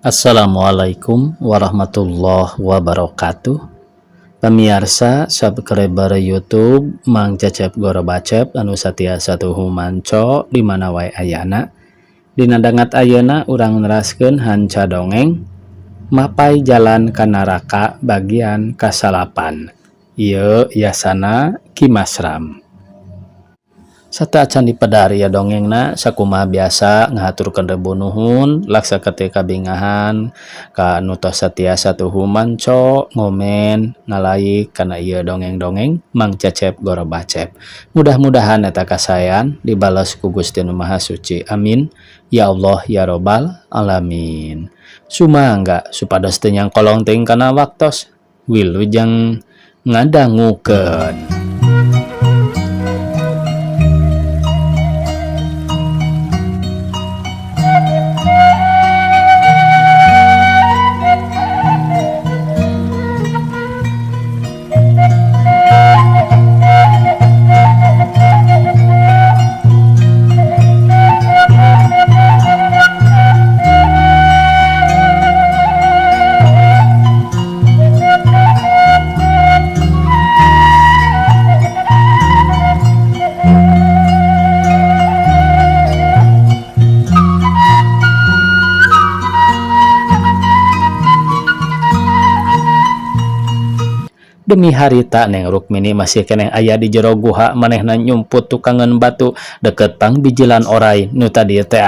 Assalamualaikum warahmatullahi wabarakatuh. Pemirsa subscriber YouTube Mang Cecep Goro Bacep anu satiasa tuhu manco di mana wae ayana. Dina dangat ayeuna urang neraskeun hanca dongeng Mapai Jalan ka Naraka bagian kasalapan. Ieu yasana Kimasram. Sataacan dipedari ya dongengna sakumaha biasa ngahaturkeun rebu nuhun laksa ketika bingahan ka anu tos satiasa tuhu manco ngomen ngalaik kana ieu dongeng-dongeng Mang Cecep Goro Bacep. Mudah-mudahan eta kasayan dibales ku Gusti Nu Maha Suci. Amin. Ya Allah ya Robbal alamin. Sumangga supados teu nyangkolong teuing kana waktos wilujeng ngadangukeun. Demi harita Neng Rukmini masih keneh aya di jero guha manehna nyumput tukangan batu deket pangbijilan oray nu tadi teh.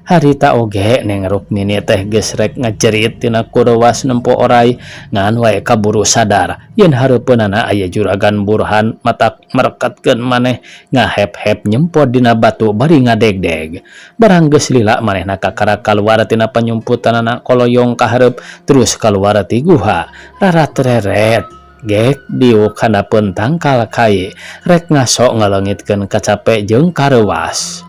Harita oge Neng Rukmini teh geus rek ngajerit tina kurewas nempo oray ngan wae kaburu sadar yen hareupeunana aya juragan Burhan matak merekatkeun maneh ngahep-hep nyempot dina batu bari ngadegdeg. Barang geus lila manehna kakara kaluar tina panyumputanana koloyong ka hareup terus kaluar ti guha rarat-reret gek diuk handapeun tangkal kai rek ngaso ngalengitkeun kacape jeung kareuwas.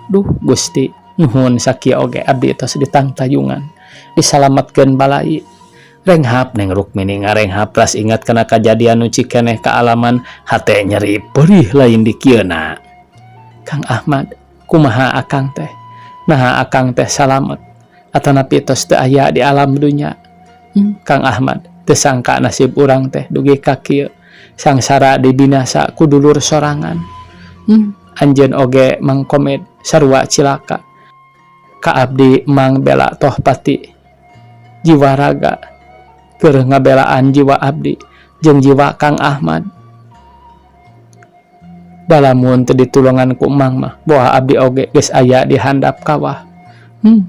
Duh Gusti, nuhun sakieu oge abdi tos ditangtayungan disalametkeun balai. Renghap Neng Rukmini ngarenghap ras ingat kana kajadian nu cikeneh kaalaman hate nyeri perih lain di kieuna. Kang Ahmad, kumaha akang teh? Naha akang teh salamet atanapi tos teu aya di alam dunya? Kang Ahmad, teu sangka nasib urang teh dugi ka kieu sangsara dibinasa ku dulur sorangan. Anjeun oge Mang Komed sarua cilaka. Ka abdi Mang bela toh pati jiwa raga keur ngabelaan jiwa abdi jeung jiwa Kang Ahmad. Dalamun teu ditulungan ku Mang mah boa abdi oge geus aya di handap kawah.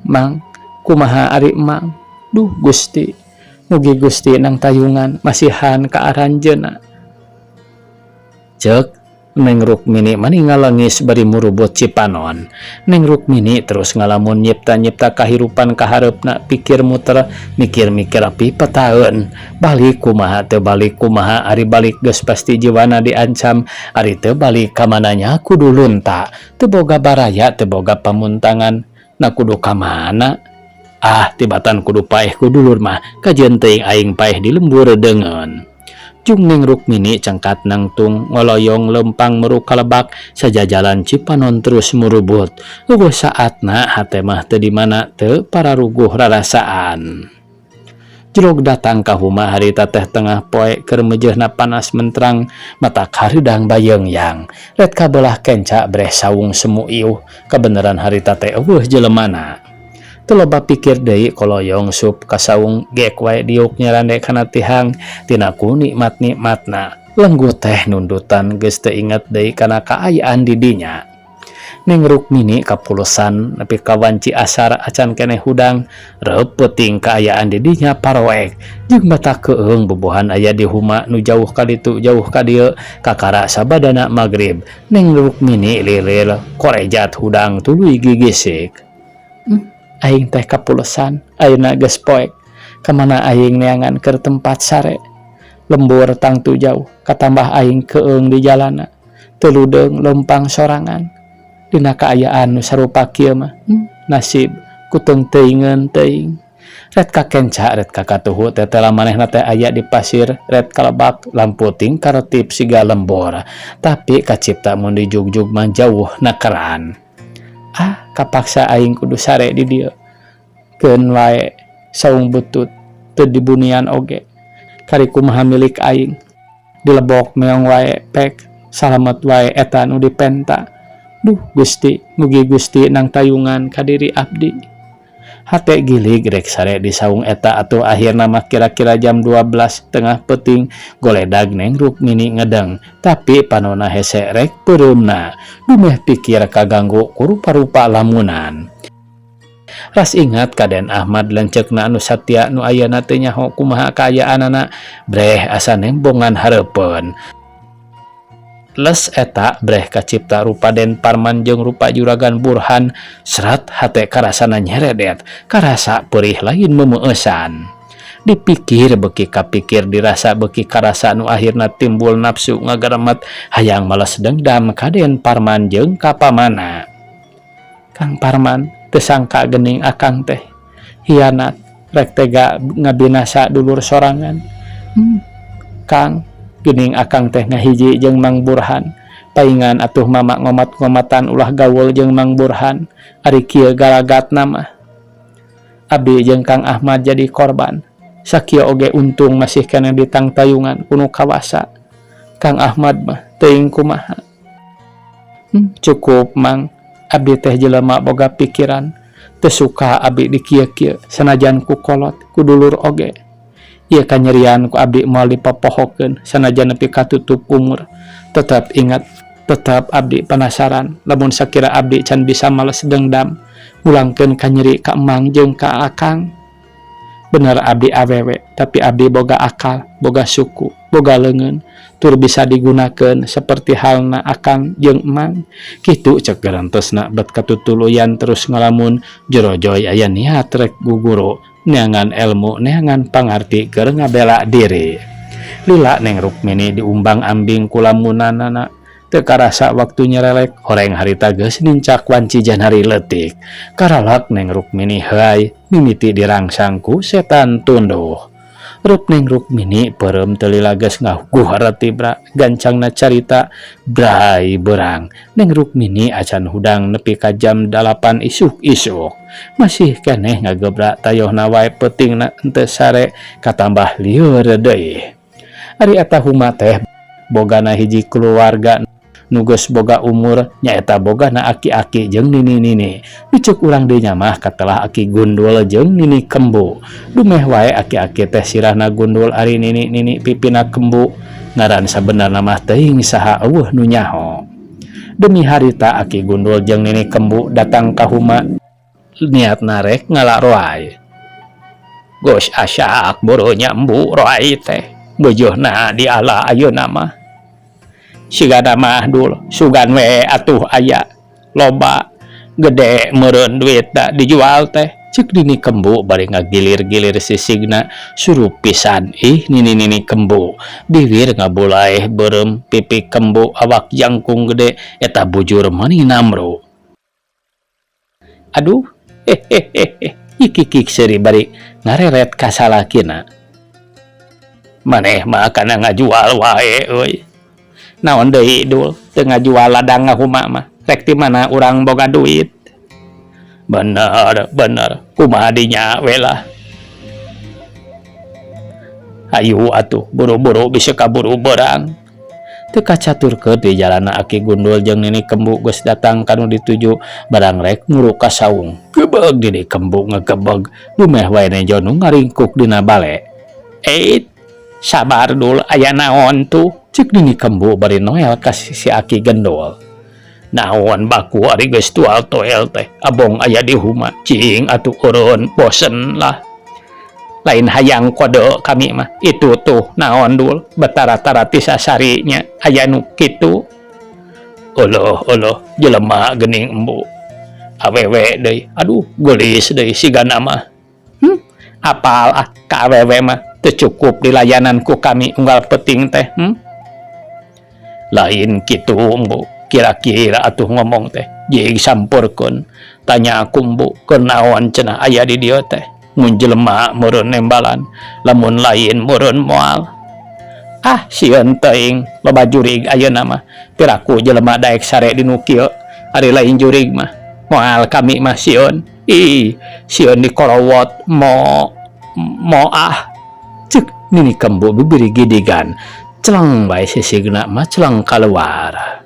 Mang, kumaha ari Mang? Duh Gusti, mugi Gusti nang tayungan masihan ka aranjeunna. Ceuk Neng Rukmini mani ngalengis bari murubut cipanon. Neng Rukmini terus ngalamun nyipta-nyipta kahirupan kahareupna pikir muter mikir-mikir api petaeun. Balik kumaha teu balik kumaha ari balik geus pasti jiwana diancam, ari teu balik ka mananya kudu lunta. Teu boga baraya teu boga pamuntangan. Na kudu ka mana? Tibatan kudu paeh ku dulur mah kajeun teuing aing paeh di lembur deungeun. Jung Neng Rukmini cangkat nangtung ngoloyong lempang meru kalebak sajajalan cipanon terus murubut. Eueuh saatna hate mah teu di mana teu pararuguh rarasaan. Jerog datang ka huma harita teh tengah poe keur meujeuhna panas mentrang matak hareudang bayeungyang. Ret kabelah kenca breh sawung semu iuh kabeneran harita teh eueuh jelemana. Teu loba pikir deui koloyong sup ka saung gek wae diuk nyarande kana tihang tina ku nikmat-nikmatna. Lenggut teh nundutan geus teu inget deui kana kaayaan di dinya. Neng Rukmini kapulusan nepi ka wanci asar acan keneh hudang reup peuting kaayaan di dinya paroek jeung batak keueung bobohan aya di huma nu jauh ka ditu jauh ka dieu kakara sabadana magrib. Neng Rukmini lilir korejat hudang tuluy gigisik. Aing teh kapulusan ayeuna geus poek kamana aing neangan keur tempat sare lembur tangtu jauh katambah aing keueung di jalana teu ludeung lempang sorangan dina kaayaan nu sarupa kieu mah nasib kuteung teuingeun teuing. Ret kakenca ret kakatuhu tetela manehna teh aya di pasir ret kalebak lamputing karetip siga lembor tapi kacipta mun di jugjug mah jauh nakeran. Kapaksa aing kudu sare di dieu keun wae saung butut teu dibunian oge kari kumaha milik aing dilebok meong wae pek salamet wae eta nu dipenta. Duh Gusti, mugi Gusti nang tayungan ka diri abdi. Hate gilig rek sare di saung eta atuh akhirna mah kira-kira jam 12 tengah peuting goledag neng Rukmini ngedeng tapi panonna hese rek peureumna dumeh pikir kaganggu ku rupa-rupa lamunan. Ras ingat kaden Ahmad lencekna anu satya nu ayeuna teu nyaho kumaha kaayaanana breh asa nembongan hareupeun. Les eta breh kacipta rupa Den Parman jeung rupa Juragan Burhan serat hate karasana nyeredet karasa perih lain memeueusan. Dipikir beuki kapikir dirasa beuki karasa nu akhirna timbul nafsu ngagaremet hayang males dengdam ka Den Parman jeung ka pamana. Kang Parman teu sangka geuning akang teh hianat rek tega ngabinasa dulur sorangan. Kang geuning akang teh ngahiji jeung Mang Burhan paingan atuh mama ngomat-ngomatan ulah gaul jeung Mang Burhan ari kieu galagatna mah abdi jeung Kang Ahmad jadi korban sakieu oge untung masih keneh ditang tayungan kuno kawasa. Kang Ahmad mah teuing kumaha. Cukup Mang, abdi teh jelema boga pikiran teu suka abdi di kieu-kieu sanajan ku kolot ku dulur oge. Ieu kanyerian ku abdi moal dipapohokeun sanajan nepi katutup umur. Tetap ingat, tetap abdi penasaran lamun sakira abdi can bisa males dengdam ngulangkeun kanyeri ka emang jeung ka akang. Bener abdi awewe tapi abdi boga akal, boga suku, boga leungeun tur bisa digunakeun saperti halna akang jeung emang. Kitu ceuk garantosna bet katutuluyan terus ngalamun jero joy aya niat rek guguru neangan ilmu neangan pangarti keur ngabela diri. Lila neng Rukmini diumbang ambing ku lamunanana teu karasa waktu nyerelek horeng harita geus nincak wanci jan hari leutik. Karalak neng Rukmini heai mimiti dirangsang ku setan tunduh. Rup neng Rukmini peureum teu lila geus ngahuguh hareuti bra gancangna carita brai beurang. Neng Rukmini acan hudang nepi ka jam 8 isuk-isuk masih keneh ngagebrak tayohna wae peutingna henteu sare katambah lieur deui. Ari eta huma teh bogana hiji keluarga nu geus boga umur nyaeta bogana aki-aki jeung nini-nini. Dicuk urang deui nya mah katelah aki gundul jeung nini kembu. Dumeh wae aki-aki teh sirahna gundul ari nini-nini pipina kembu. Ngaran sabenerna mah teuing saha eueuh nu nyaho. Demi harita aki gundul jeung nini kembu datang ka huma niatna rek ngalaroai. Gos asyak boro nyambu roai teh. Bojohna diala ayeuna mah. Sigana mah dul sugan we atuh aya loba gede meureun duit da dijual teh. Ceuk nini kembu bari ngagilir-gilir sisigna surup pisan nini kembu. Bibir ngabulaeh beureum pipi kembu awak jangkung gede eta bujur meuni namru. Aduh ikik seuri bari ngareret ka salakina. Maneh mah kana ngajual wae euy. Naon deui dul teu ngajual ladang ngahuma mah rek ti mana urang boga duit. Bener kumaha dinya we lah. Hayu atuh buru-buru bisa kaburu beurang. Teu kacaturkeun di jalanna aki gundul jeung nini kembu geus datang kanu dituju barang rek nguru ka saung. Gebeg nini kembu ngagebeg dumeh wae nejo nu ngaringkuk dina bale. Sabar dul aya naon tuh ceuk nini kembu bari noel ka si aki gendol. Naon baku ari geus tual toel teh abong aya di huma cing atuh eureun bosen lah. Lain hayang kode kami mah itu tuh naon dul betara-tara ti sasarinya aya nu kitu. Oloh jelema geuning embu awewe deui. Aduh geulis deui sigana mah. Apal ka awewe mah teu cukup dilayanan ku kami unggal peuting teh. Lain kitu embu kira-kira atuh ngomong teh jeung sampurkeun tanya aku embu keur naon cenah aya di dieu teh. Mun jelema meureun nembalan lamun lain meureun moal. Sieun teuing loba jurig ayeuna mah piraku jelema daek sare dinu kieu ari lain jurig mah moal kami mah sieun. Sieun dikolowot mo moah cek nini kembu bibiri gidigan celang bae sisigna mah celang keluar.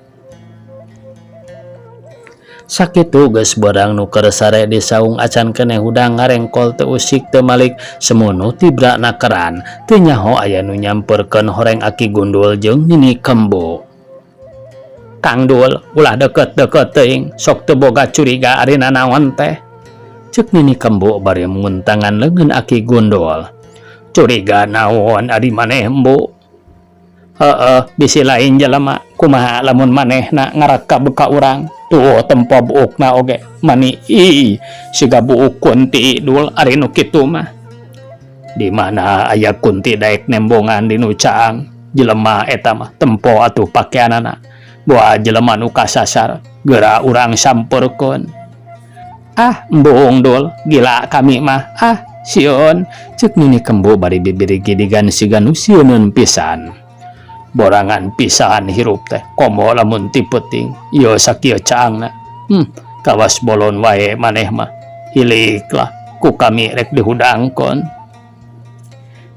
Sakitu geus barang nu keur sare di saung acan keneh hudang ngarengkol teu usik teu malik semono tibra nakeran teu nyaho aya nu nyamperkeun horeng Aki Gundul jeung nini kembu. Kang Dul ulah deket-deket teuing sok teu boga curiga ari nanaon teh cek nini kembu bari muntangan leungeun Aki Gundul. Curiga naon ari maneh embu? Heeh, bisi lain jelema kumaha lamun manehna ngaraka beka urang. Tuh tempo buukna oge mani siga buuk Kunti Dul ari nu kitu mah. Di mana aya Kunti daek nembongan di nu caang jelema eta mah tempo atuh pakeanana. Boa jelema nu kasasar geura urang sampeurkeun. Ah embung Dul gila kami mah sieun cek nini kembu bari bibiri gidigan siga nu sieunun pisan. Borangan pisan hirup teh komo lamun ti peuting ieu sakieu caangna kawas bolon wae maneh mah hilik lah ku kami rek dihudangkeun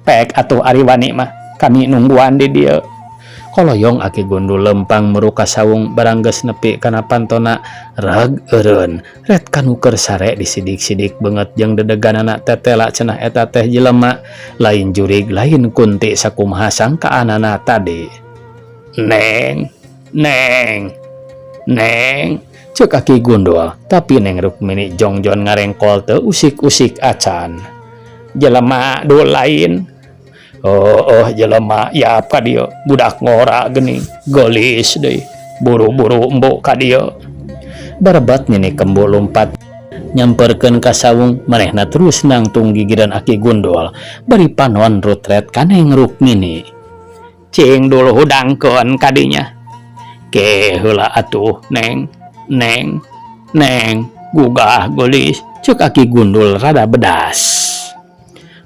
pek atuh ari wani mah kami nungguan di dieu. Koloyong Aki Gundul lempang meru ka saung barang geus nepi kana pantona reg eureun ret kanu keur sare disidik-sidik beungeut jeung dedeganana tetela cenah eta teh jelema lain jurig lain Kunti sakumaha sangkaanana tadi. Neng cek Aki Gundul tapi Neng Rukmini jongjon ngarengkol teu usik-usik acan. Jelema Dul lain. Oh jelema ya ka dieu budak ngora geuning gelis deui buru-buru embuk ka dieu. Barebat nini kembu lompat nyamperkeun ka saung manehna terus nangtung gigiran Aki Gundul bari panon rutret ka Neng Rukmini. Cing Dul hudangkeun ka dinya. Ke heula atuh Neng gugah gelis cek Aki Gundul rada bedas.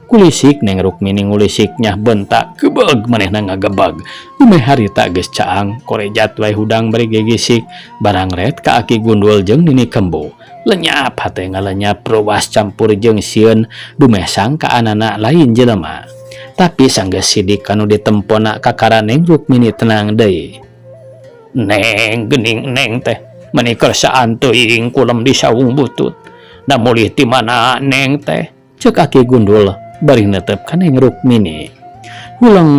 Kulisik Neng Rukmini ngulisik nyah bentak gebeg manehna ngagebeg. Dumeh harita geus caang korejat wae hudang bari gegisik barang ret ka Aki Gundul jeung nini kembu. Lenyap hate ngalenyap ruas campur jeung sieun dumeh sangkaanana lain jelema. Tapi sanggeus sidik kanu ditempona kakara Neng Rukmini tenang deui. Neng geuning Neng teh meni kersaan teuing kulem di saung butut. Da mulih ti mana Neng teh cek Aki Gundul bari netep ka Neng Rukmini. Hulang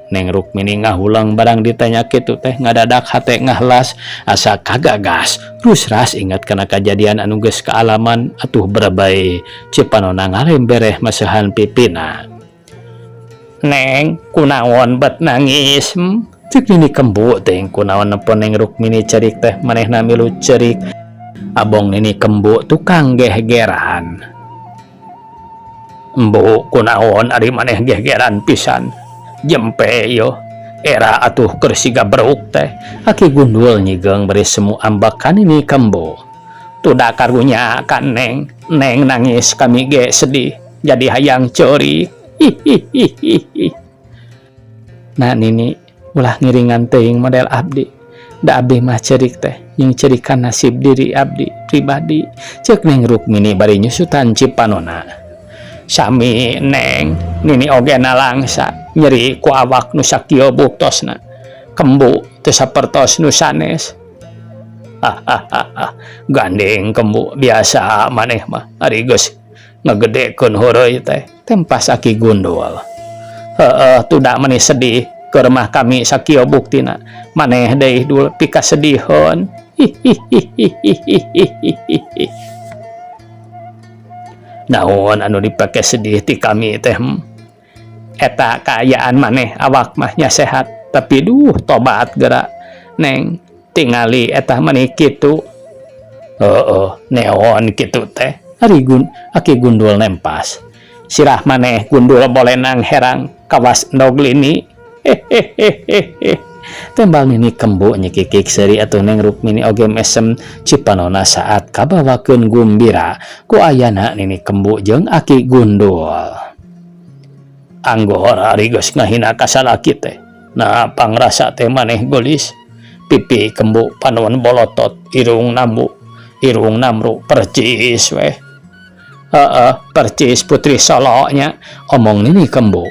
Neng Rukmini ngahulang barang ditanya kitu teh ngadadak hate ngahlas asa kagagas rusras ingat kana kajadian anu geus kaalaman atuh berebay cipanona ngalembereh maseuhan pipina. Neng kunaon bet nangis cek nini kembu teh kunaon nepon Neng Rukmini cerik teh manehna milu cerik abong nini kembu tukang gehgeran. Embu kunaon ari maneh gegeran pisan jempe yo era atuh keur siga beruk teh. Aki Gundul nyigeng bari semu ambak ka nini kembu. Tuda karunya kan Neng nangis kami ge sedih jadi hayang ceurik. Nah nini ulah ngiringan teuing model abdi da abdi mah cerik teh jeung cerikan nasib diri abdi pribadi cek Neng Rukmini bari nyusutan cipanona. Sami Neng nini oge nalangsa nyeri ku awak nu sakieu buktosna kembu teu sapertos nu sanes. Gandeng kembu biasa maneh mah ari geus ngagedekeun heureui teh tempas Aki Gundul. Heeh tuda meni sedih keur mah kami sakieu buktina maneh deui Dul pika sedihon. Naon anu dipake sedih ti kami teh eta kaayaan maneh awak mah nya sehat tapi duh tobat geura Neng tingali eta maneh kitu. Heeh neon kitu teh ari Aki Gundul nempas. Sirah maneh Gundul bolenang herang kawas endog lini. Tembal nini kembu nyekikik seri atuh Neng Rukmini oge mesem cipanona saat kabawakeun gumbira ku ayana nini kembu jeung Aki Gundul. Anggor ari geus ngahina ka salaki teh nah pangrasa teh maneh gelis pipi kembu panon bolotot irung namru percis weh. percis Putri Solonya omong nini kembu.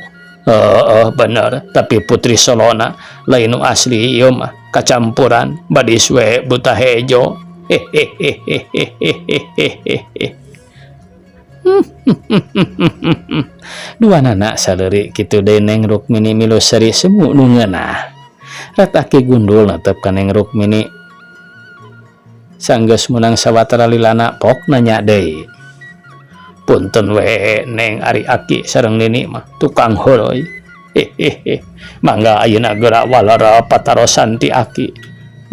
Bener, tapi Putri Solona lain nu asli ieu mah kacampuran badis we buta hejo. Hehehehehehehehe. Dua anak saleri kitu deui Neng Rukmini milu seri semu nu ngeunah. Rat Aki Gundul netep ka Neng Rukmini. Sanggeus menang sawatara lilana pok nanya deui. Punten we Neng ari Aki sareng Nini mah tukang holoy. Hehehe. Mangga ayeuna geura walara patarosan ti Aki.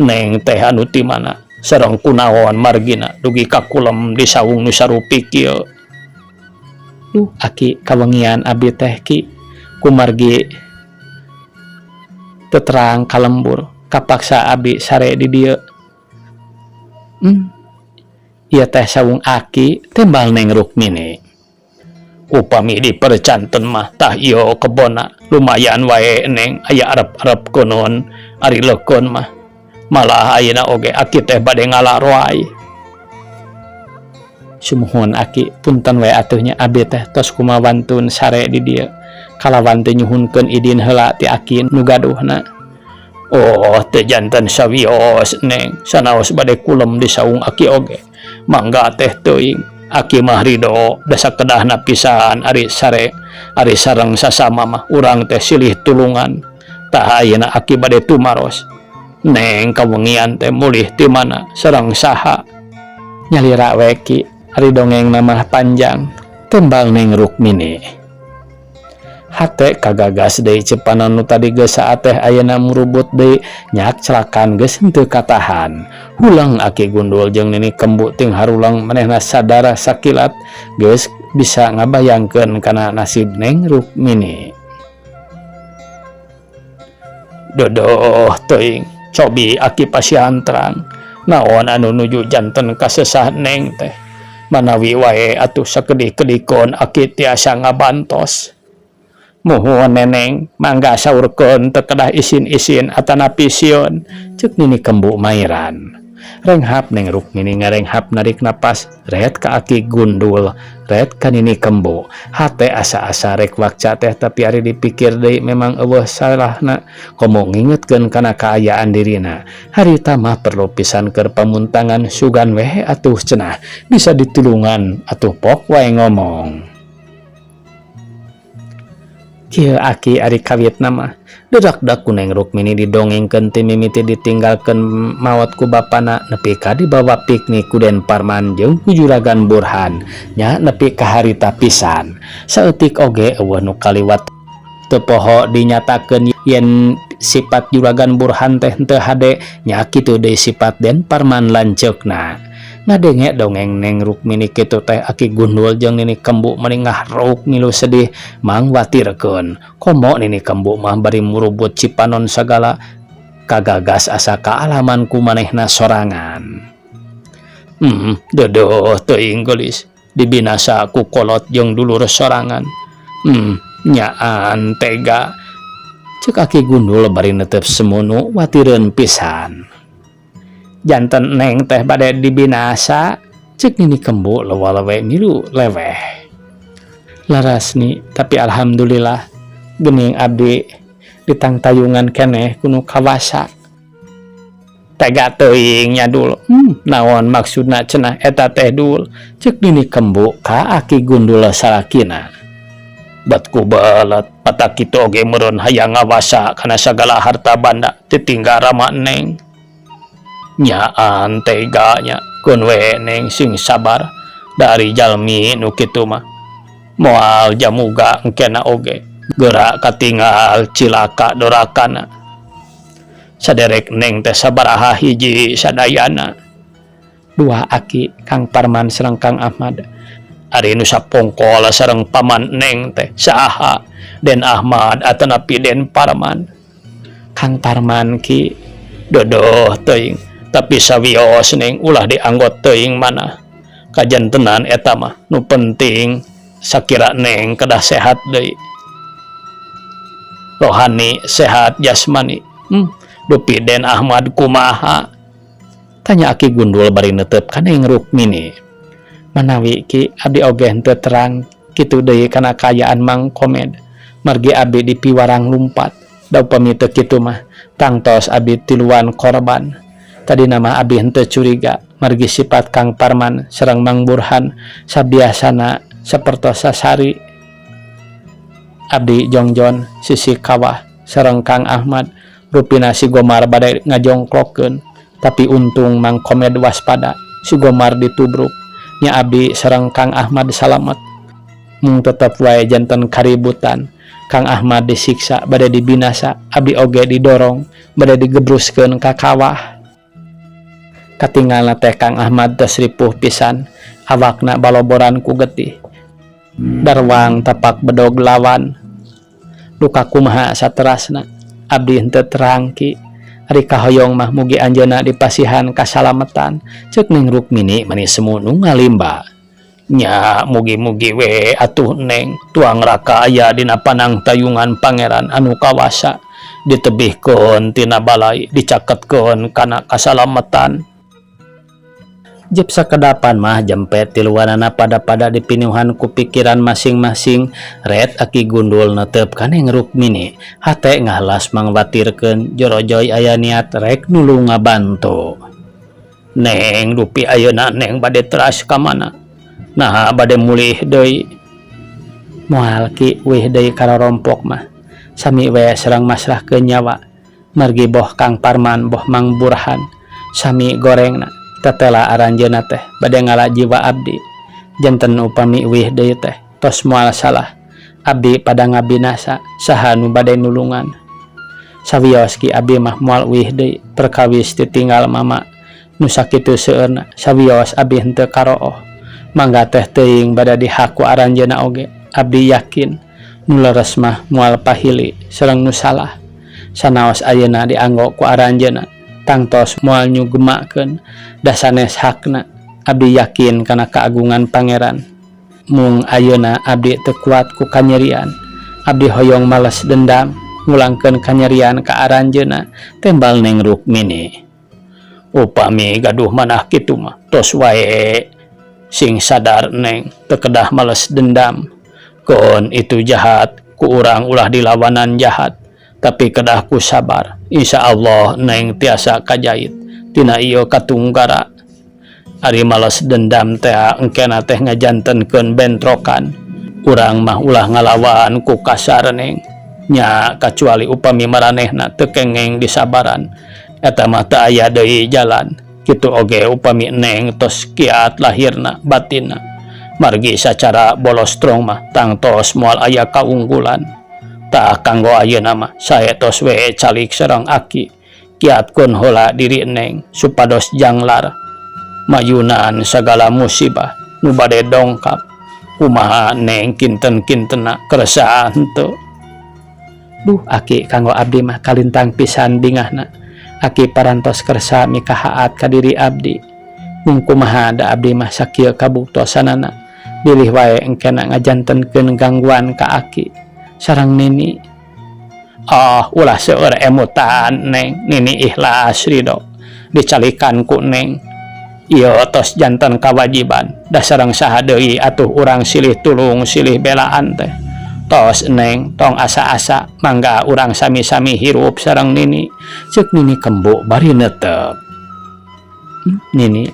Neng teh anu ti mana? Sareng kunaon margina dugi kakulem di saung nu sarupik kieu. Aki kawengian abi teh ki kumargi teterang kalembur kapaksa abi sare di dieu. Ieu teh saung Aki tembal Neng Rukmini. Upami dipercanten mah tah ieu kebona lumayan wae Neng aya arep-arep konon ari lekon mah. Malah ayeuna oge Aki teh bade ngalaroai. Sumuhun Aki punten we atuhnya abi teh tos kumawantun sare di dieu kalawan teu nyuhunkeun idin heula ti Aki nu gaduhna. Oh teu janten sawios Neng sanaos bade kulem di saung Aki oge mangga teh teuing Aki mah ridho da sakedahna pisan ari sare ari sareng sasama mah urang teh silih tulungan tah ayeuna Aki bade tumaros. Neng kawengian teh mulih ti mana sareng saha nyalira we ki ari dongeng nama panjang tembal Neng Rukmini. Hate kagagas deui cepanan nu tadi geus saat teh ayeuna murubut deui nyak celakan geus henteu katahan. Hulang Aki Gundul jeung Nini Kembu ting harulang manehna sadara sakilat geus bisa ngabayangkeun kana nasib Neng Rukmini. Dodoh teuing cobi Aki pasiantrang naon anu nuju janten kasesah Neng teh. Manawi wae atuh sakedih-kedihkeun Aki tiasa ngabantos. Muhun Neneng mangga saurkeun teu kedah isin-isin atanapi sieun ceuk Nini Kembu mairan. Renghap Neng Rukmini ngarenghap narik napas ret ka Aki Gundul ret ka Nini Kembu. Hate asa-asa rek wakca teh tapi ari dipikir deui memang eueuh salahna komo ngingetkeun kana kaayaan dirina. Harita mah perlu pisan keur pamuntangan sugan we atuh cenah bisa ditulungan atuh pok wae ngomong. Kieu Aki ari kawitna mah dedak-dak ku Neng Rukmini didongengkeun ti mimiti ditinggalkeun maot ku bapana nepi ka dibawa piknik ku Den Parman jeung ku Juragan Burhan nya nepi ka harita pisan. Saeutik oge eueuh nu kaliwat teu poho dinyatakeun yen sifat Juragan Burhan teh henteu hade nya kitu deui sifat Den Parman lanceukna. Ngadenge dongeng Neng Rukmini kitu teh Aki Gundul jeung Nini Kembu meninggah rauk milu sedih mangwatirkeun komo Nini Kembu mah bari murubut cipanon sagala kagagas asa kaalaman ku manehna sorangan. Dodoh teuing geulis dibinasa ku kolot jeung dulur sorangan. Nyaan tega ceuk Aki Gundul bari netep semunu watireun pisan. Janten Neng teh bade dibinasa ceuk Nini Kembu leuwah-leuwe milu leweh. Larasni tapi alhamdulillah geuning abdi ditangtayungan keneh kuno kawasa. Tega teuing nya Dul. Naon maksudna cenah eta teh Dul ceuk Nini Kembu ka Aki Gundul salakina. Batku balat patak kitu oge meureun hayang ngawasa kana sagala harta banda titinggal rama Neng. Nyaan teganya kun we Neng sing sabar dari jalmi nu kitu mah moal jamuga engkena oge geura katinggal cilaka dorakana. Saderek Neng teh sabaraha hiji sadayana. Dua Aki Kang Parman sareng Kang Ahmad ari nu sapongkol sareng paman Neng teh saha Den Ahmad atanapi Den Parman. Kang Parman ki dodoh teuing tapi sawios Neng ulah dianggot teuing mana kajantenan eta mah nu penting sakira Neng kedah sehat deui rohani sehat jasmani. Dupi Den Ahmad kumaha tanya Aki Gundul bari netep ka Neng Rukmini. Manawi ki abdi oge henteu terang kitu deui kana kaayaan Mang Komed. Margi abdi di piwarang lumpat. Da upami teu kitu mah tangtos abdi tiluan korban. Tadi nama abdi henteu curiga margi sifat Kang Parman sareng Mang Burhan sabiasana sapertos sasari. Abdi jongjon sisi kawah sareng Kang Ahmad rupina si Gomar bade ngajongklokeun, tapi untung Mang Komed waspada, si Gomar ditubruk. Nya abdi sareng Kang Ahmad salamet. Mung tetep wae janten kaributan, Kang Ahmad disiksa bade dibinasa, abdi oge didorong bade digebruskeun ka kawah. Katinggalna teh Kang Ahmad tos ripuh pisan, awakna baloboran ku getih. Darwang tapak bedog lawan. Luka kumaha saterasna abdi henteu terang ki. Ari kahoyong mah mugi anjeunna dipasihan kasalametan, ceuk Neng Rukmini manis semu nu ngalimba. Nya mugi-mugi we atuh Neng, tuang raka aya dina panang tayungan pangeran anu kawasa, ditebihkeun tina balai, dicaketkeun kana kasalametan. Jep sakedapan mah jempet tiluanana pada-pada dipiniuhan ku pikiran masing-masing. Ret aki gundul netep ka Neng Rukmini, hate ngahlas mangwatirkeun jorojoy aya niat rek nulung ngabantu. Neng rupi ayeuna Neng bade teras ka mana? Nah bade mulih deui. Moal ki wih deui karorompok mah. Sami we sareng masrahkeun nyawa. Margi boh Kang Parman boh Mang Burhan sami gorengna. Tetela aranjeuna teh bade ngala jiwa abdi. Janten upami wih deui teh tos moal salah, abdi pada ngabinasa, saha nu bade nulungan. Sawios ki abdi mah moal wih deui perkawis ditinggal mama. Nu sakitu seueurna sawios abdi henteu karooh. Mangga teh teuing bade dihaku aranjeuna oge. Abdi yakin nu leres mah moal pahili sareng nu salah. Sanaos ayeuna dianggo ku aranjeuna tangtos moal nyugemakeun da sanes hakna. Abdi yakin kana keagungan pangeran. Mung ayeuna abdi teu kuat ku kanyerian, abdi hoyong males dendam ngulangkeun kanyerian ka aranjeuna. Tembal Neng Rukmini, upami gaduh manah kitu mah tos wae sing sadar Neng, teu kedah males dendam. Kon itu jahat ku urang ulah dilawanan jahat, tapi kedah ku sabar. Insya Allah Neng tiasa kajait tina ieu katunggara. Ari males dendam teh engkena teh ngajantenkeun bentrokan. Urang mah ulah ngalawan ku kasar Neng. Nya kacuali upami maranehna teu kengeng disabaran, eta mah teu aya deui jalan. Kitu oge upami Neng tos kiat lahirna batinna. Margi sacara bolos strong mah tangtos moal aya kaunggulan. Tak kanggo ayeuna mah sae tos we calik sareng aki, kiatkeun heula diri Neng supados janglar mayunan sagala musibah nu bade dongkap. Kumaha Neng kinten-kintenna keresahan henteu. Duh aki kanggo abdi mah kalintang pisan bingahna. Aki parantos kersa mikahaat ka diri abdi. Mung kumaha da abdi mah sakieu kabuktosanana, bilih wae engkena ngajantenkeun gangguan ka aki sareng Nini. Ulah seueur emutan Neng, Nini ikhlas ridho dicalikan ku Neng. Ieu tos janten kawajiban, da sareng saha deui atuh urang silih tulung silih belaan teh. Tos Neng tong asa-asa mangga urang sami-sami hirup sareng Nini. Ceuk Nini kembu bari netep. Nini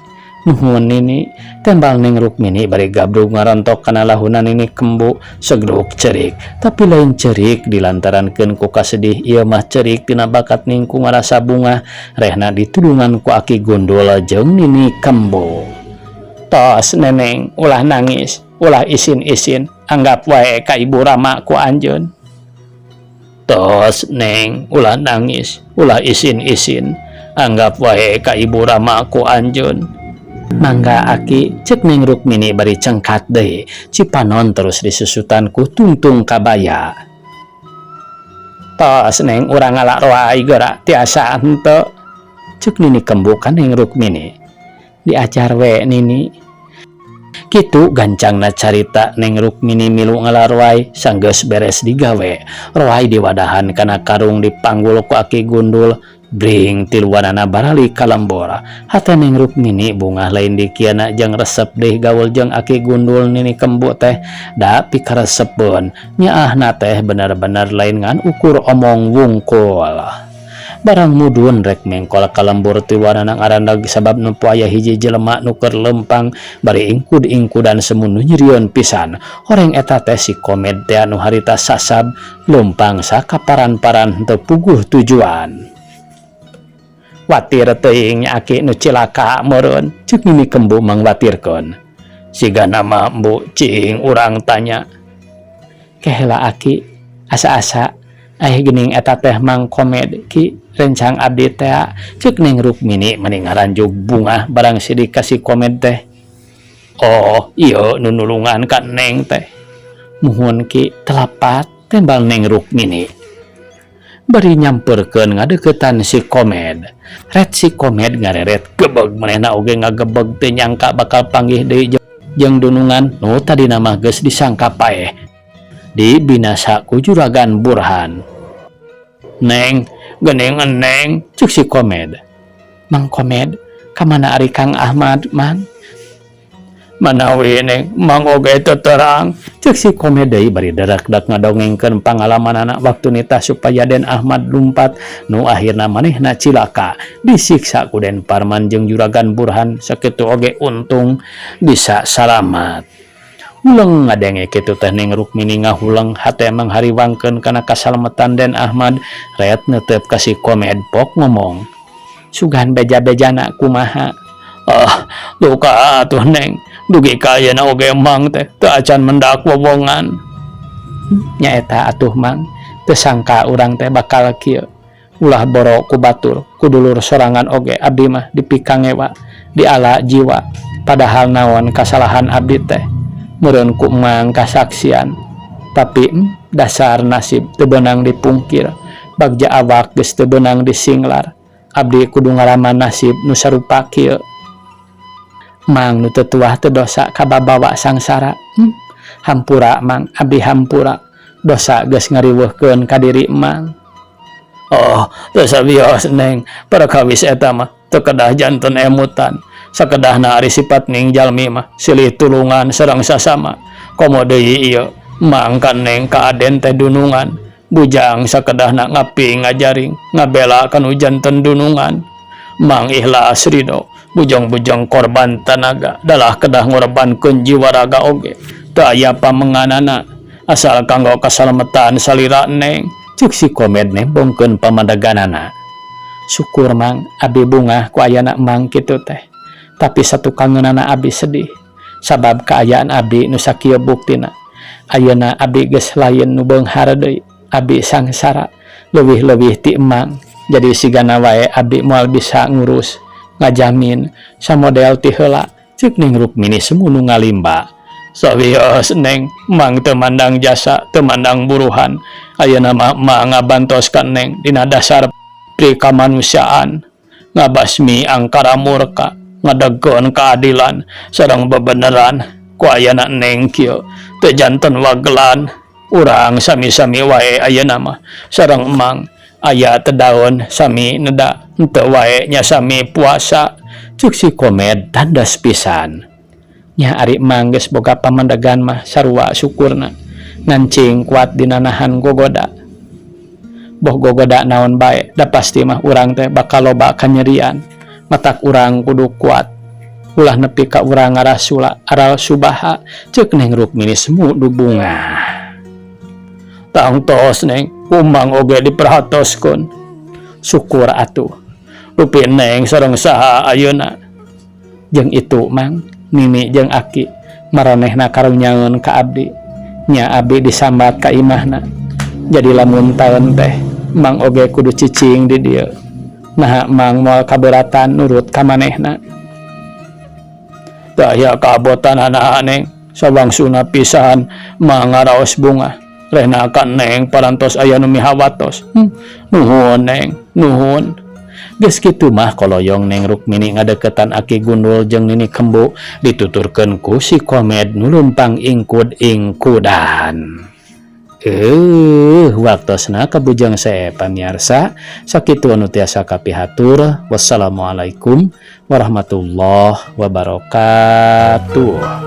nuhun Nini. Tembal Neng Rukmini bari gabrug ngarontok kana lahunan Nini kembu segruk cerik. Tapi lain cerik dilantarankeun ku kasedih, ieu mah cerik tina bakat Ning ku ngarasa bunga. Rehna ditulungan ku aki gundul jeung Nini kembu. Tos Neneng ulah nangis, ulah isin-isin, anggap wae ka Ibu Rama ku anjeun. Tos Neng ulah nangis, ulah isin-isin, anggap wae ka Ibu Rama ku anjeun. Mangga aki, ceuk Neng Rukmini bari cengkat deui. Cipanon terus disusutan ku tungtung kabaya. Tos Neng urang ngalak roai geura tiasa henteu, ceuk Nini kembu ka Neng Rukmini. Diajar we Nini. Kitu gancangna carita Neng Rukmini milu ngalaroai sanggeus beres digawe. Roai diwadahan kana karung dipanggul ku aki gundul. Bring tiluanana barali kalambora hata Neng Rukmini bungah lain di kiana jang resep deh gaul jang aki gundul nini kembu teh da pikaresepun nyaahna teh benar-benar lain ngan ukur omong wungkul. Barang mudun rek mengkol kalembur tiluanana ngarandag sabab nempu aya hiji jelema nuker lempang bari ingkud-ingkudan semu nu nyerion pisan horeng eta teh si Komed teh anu harita sasab lempang sakaparan-paran teu puguh tujuan. Watir teuing nya aki nu cilaka meureun ceuk Nini Kembu mangwatirkeun. Siga nama Mbu cing urang tanya. Keheula aki asa-asa aya geuning eta teh Mang Komed ki rencang abdi teh ceuk Neng Rukmini meni ngaranjuk bungah barang sidik ka si Komed teh. Oh ieu nu nulungan ka Neng teh. Muhun ki telapat tembal Neng Rukmini. Bari nyamperkeun ngadeukeutan si Komed. Ret si Komed ngareret gebeg manehna oge ngagebeg teu nyangka bakal panggih deui jeung dunungan nu tadina mah geus disangka paeh dibinasa ku Juragan Burhan. Neng, geuning Neng, ceuk si Komed. Mang Komed, ka mana ari Kang Ahmad, Mang? Manawi Neng, Mang oge teu terang, ceuk si Komed deui bari dadak-dak ngadongengkeun pangalamanana waktu nita supaya Den Ahmad lumpat nu akhirna manehna cilaka disiksa ku Den Parman jeung Juragan Burhan sakitu oge untung bisa salamat. Huleng ngadenge kitu teh Neng Rukmini ngahulang hate manghariwangkeun kana kasalamatan Den Ahmad ret neuteup ka si Komed pok ngomong. Sugan beja-bejana kumaha? Luka atuh Neng, dugi ka ayeuna oge Mang teh teu acan mendak wowongan. Nyaeta atuh Mang, teu sangka urang teh bakal kieu. Ulah boro ku batur, ku dulur sorangan oge abdi mah dipikangewa, diala jiwa. Padahal naon kasalahan abdi teh meureun ku Mang kasaksian. Tapi dasar nasib teu beunang dipungkir. Bagja awak geus teu beunang disinglar. Abdi kudu ngalaman nasib nu sarupa kieu. Mang nu teu tuah teu dosa kababawa sangsara. Hampura Mang, abdi hampura. Dosa geus ngariweuhkeun ka diri Mang. Oh, teu sabios Neng, parakawis eta mah teu kedah janten emutan. Sakedahna ari sifat ning jalmi mah silih tulungan sareng sasama. Komo deui ieu, Mang kan Neng ka Aden teh dunungan. Bujang sakedahna ngapi ngajaring, ngabela kanu janten dunungan. Mang ikhlas ridho. Bujang-bujang korban tanaga dalah kedah ngorbankeun jiwa raga oge teu aya pamenganana asal kanggo kasalamatan salira Neng, ceuk si Komed nembongkeun pamandaganana. Syukur Mang abdi bungah ku ayana Mang kitu teh, tapi satu kangeunana abdi sedih sabab kaayaan abdi nu sakieu buktina ayeuna abdi geus lain nu beunghar deui. Abdi sangsara leuwih-leuwih ti Mang, jadi sigana wae abdi moal bisa ngurus ngajamin samodel ti heula, ceuk Neng Rukmini semu nu ngalimba. Sawios Neng, Mang teu mandang jasa, teu mandang buruhan. Ayeuna mah ngabantos ka Neng dina dasar pri kamanusiaan, ngabasmi angkara murka, ngadegkeun keadilan sareng bebeneran. Ku ayeuna Neng kieu teu janten wagelan. Urang sami-sami wae ayeuna mah sareng Mang aya tedaun sami neda henteu wae nya sami puasa, ceuk si Komed tandas pisan. Nya ari Mang geus boga pamandagan mah sarua syukurna ngancing kuat dina nahan gogoda. Boh gogoda naon bae da pasti mah urang teh bakal loba kanyerian. Matak urang kudu kuat. Ulah nepi ka urang ngarasula aral subaha, ceuk Neng Rukmini semu du bunga. Tangtos Neng, Mang oge diperhatoskeun. Syukur atuh. Rupi Neng sareng saha ayeuna. Jeung itu Mang, Nini jeung Aki maranehna karunyaeun ka abdi. Nya abdi disambat ka imahna. Jadi lamun taeun teh, Mang oge kudu cicing di dieu. Nah Mang moal kaberatan nurut ka manehna. Teu aya kaabotanana Neng, sawangsuna pisan Mang ngaraos bunga. Rehna ka Neng parantos aya nu mihawatos. Nuhun Neng, nuhun. Geus kitu mah koloyong Neng Rukmini ngadeuketan Aki Gundul jeung Nini Kembu dituturkeun ku si Komed nu lumpang ingkud-ingkudan. Waktosna kabujang saya pamirsa sakitu anu tiasa kapihatur. Wassalamualaikum warahmatullahi wabarakatuh.